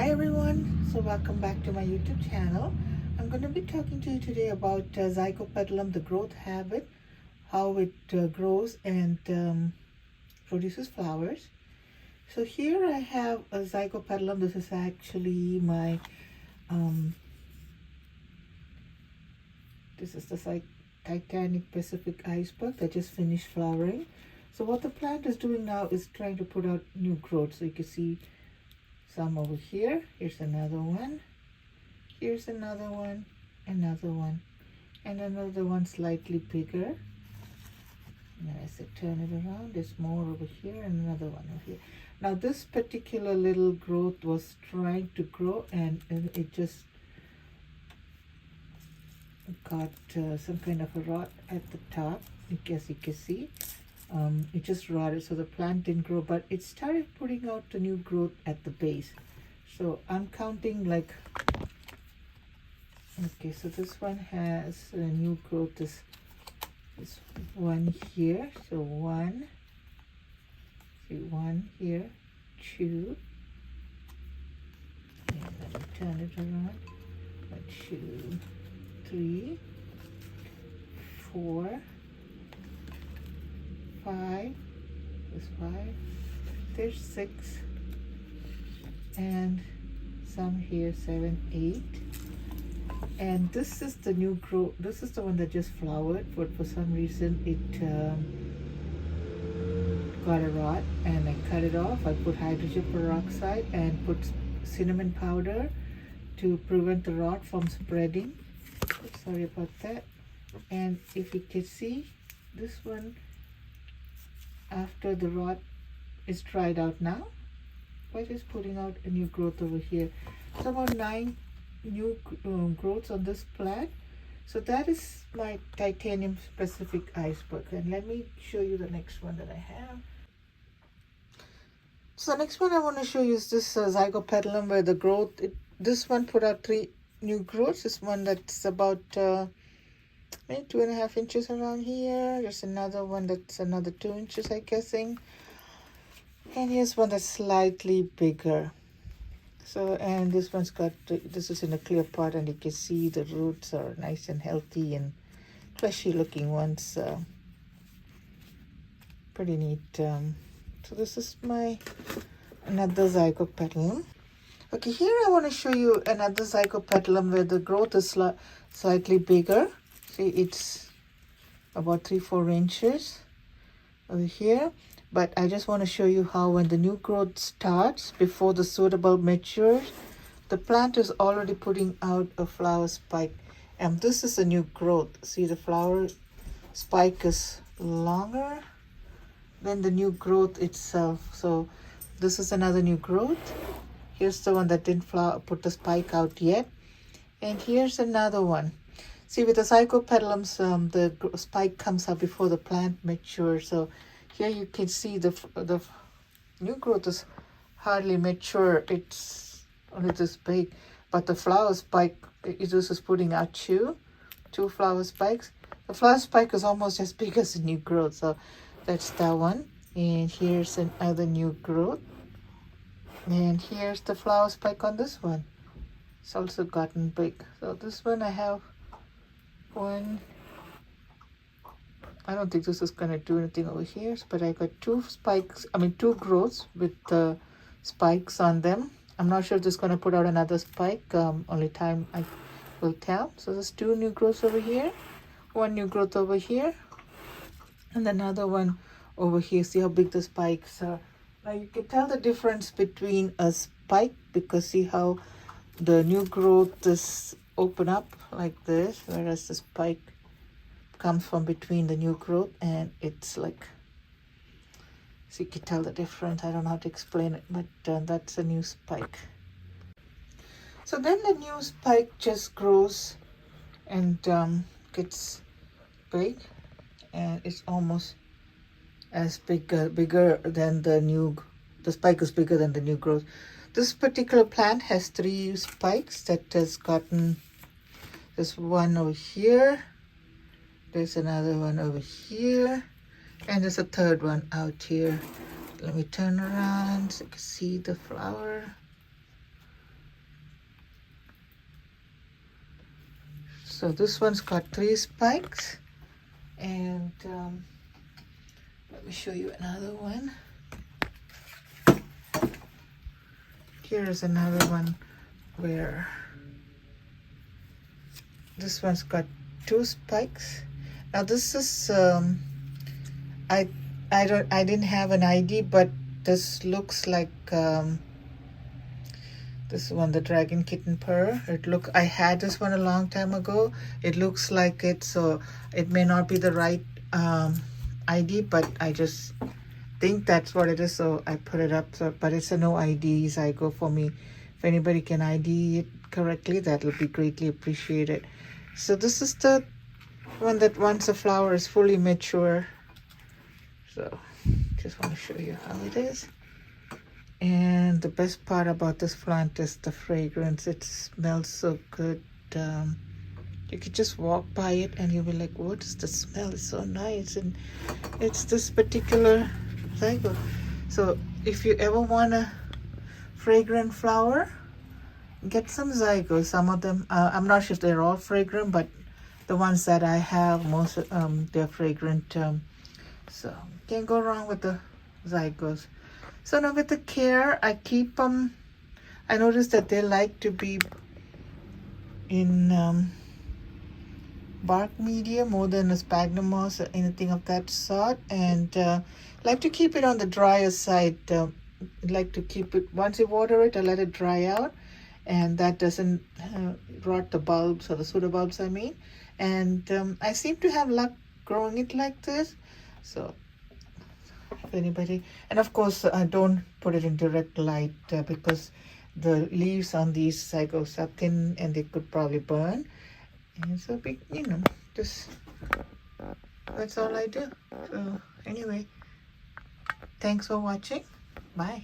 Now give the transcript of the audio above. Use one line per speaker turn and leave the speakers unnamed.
Hi everyone, so welcome back to my YouTube channel. I'm going to be talking to you today about Zygopetalum, the growth habit, how it grows and produces flowers. So here I have a Zygopetalum. This is actually my, this is the Titanic Pacific iceberg that just finished flowering. So what the plant is doing now is trying to put out new growth. So you can see some over here. Here's another one. Here's another one, and another one slightly bigger. And as I turn it around, there's more over here and another one over here. Now this particular little growth was trying to grow and it just got some kind of a rot at the top. I guess you can see. It just rotted, so the plant didn't grow, but it started putting out the new growth at the base. So I'm counting like, okay, so this one has a new growth, this one here. So one here, two, and let me turn it around. 1, 2, 3, 4, 5, there's 5, there's 6, and some here, 7, 8. And this is the new growth. This is the one that just flowered, but for some reason it got a rot, and I cut it off. I put hydrogen peroxide and put cinnamon powder to prevent the rot from spreading. Sorry about that. And if you can see, this one, after the rot is dried out now, but it's putting out a new growth over here. So about 9 new growths on this plant. So that is my titanium Pacific iceberg. And let me show you the next one that I have. So the next one I want to show you is this Zygopetalum, where the growth, this one put out 3 new growths. This one that's about maybe 2.5 inches around here. There's another one that's another 2 inches, I'm guessing. And here's one that's slightly bigger. So, and this one's got, this is in a clear pot, and you can see the roots are nice and healthy and fleshy looking ones. Pretty neat. So this is my another Zygopetalum. Okay, here I want to show you another Zygopetalum where the growth is slightly bigger. See, it's about 3-4 inches over here. But I just want to show you how when the new growth starts, before the pseudobulb matures, the plant is already putting out a flower spike. And this is a new growth. See, the flower spike is longer than the new growth itself. So this is another new growth. Here's the one that didn't put the spike out yet. And here's another one. See, with the Zygopetalums, the spike comes up before the plant matures. So here you can see the new growth is hardly mature. It's only this big, but the flower spike, this is putting out two flower spikes. The flower spike is almost as big as the new growth. So that's that one. And here's another new growth. And here's the flower spike on this one. It's also gotten big. So this one I have one. I don't think this is going to do anything over here, but I got 2 growths with the spikes on them. I'm not sure if this is going to put out another spike. Only time I will tell. So there's 2 new growths over here, 1 new growth over here, and another one over here. See how big the spikes are. Now you can tell the difference between a spike, because see how the new growth is open up like this, whereas the spike comes from between the new growth, and it's like, so you can tell the difference. I don't know how to explain it, but that's a new spike. So then the new spike just grows and gets big, and it's almost as bigger than the spike is bigger than the new growth. This particular plant has 3 spikes that has gotten, there's one over here, there's another one over here, and there's a third one out here. Let me turn around so you can see the flower. So this one's got 3 spikes, and let me show you another one. Here is another one where this one's got 2 spikes. Now this is I didn't have an ID, but this looks like this one, the dragon kitten purr. I had this one a long time ago. It looks like it, so it may not be the right ID, but I just think that's what it is, so I put it up. So, but it's a no ID Zygo for me. If anybody can ID it correctly, that will be greatly appreciated. So this is the one that once the flower is fully mature. So just want to show you how it is. And the best part about this plant is the fragrance. It smells so good. You could just walk by it and you'll be like, what is the smell? It's so nice. And it's this particular Zygo. So if you ever want a fragrant flower, get some Zygos. Some of them, I'm not sure if they're all fragrant, but the ones that I have, most they're fragrant. So can't go wrong with the Zygos. So now with the care, I keep them. I noticed that they like to be in bark media more than a sphagnum moss or anything of that sort, and like to keep it on the drier side. Like to keep it, once you water it, I let it dry out, and that doesn't rot the bulbs, or the pseudobulbs I mean. And I seem to have luck growing it like this. So if anybody, and of course I don't put it in direct light because the leaves on these Zygos are thin and they could probably burn. And so just that's all I do. So anyway, thanks for watching. Bye.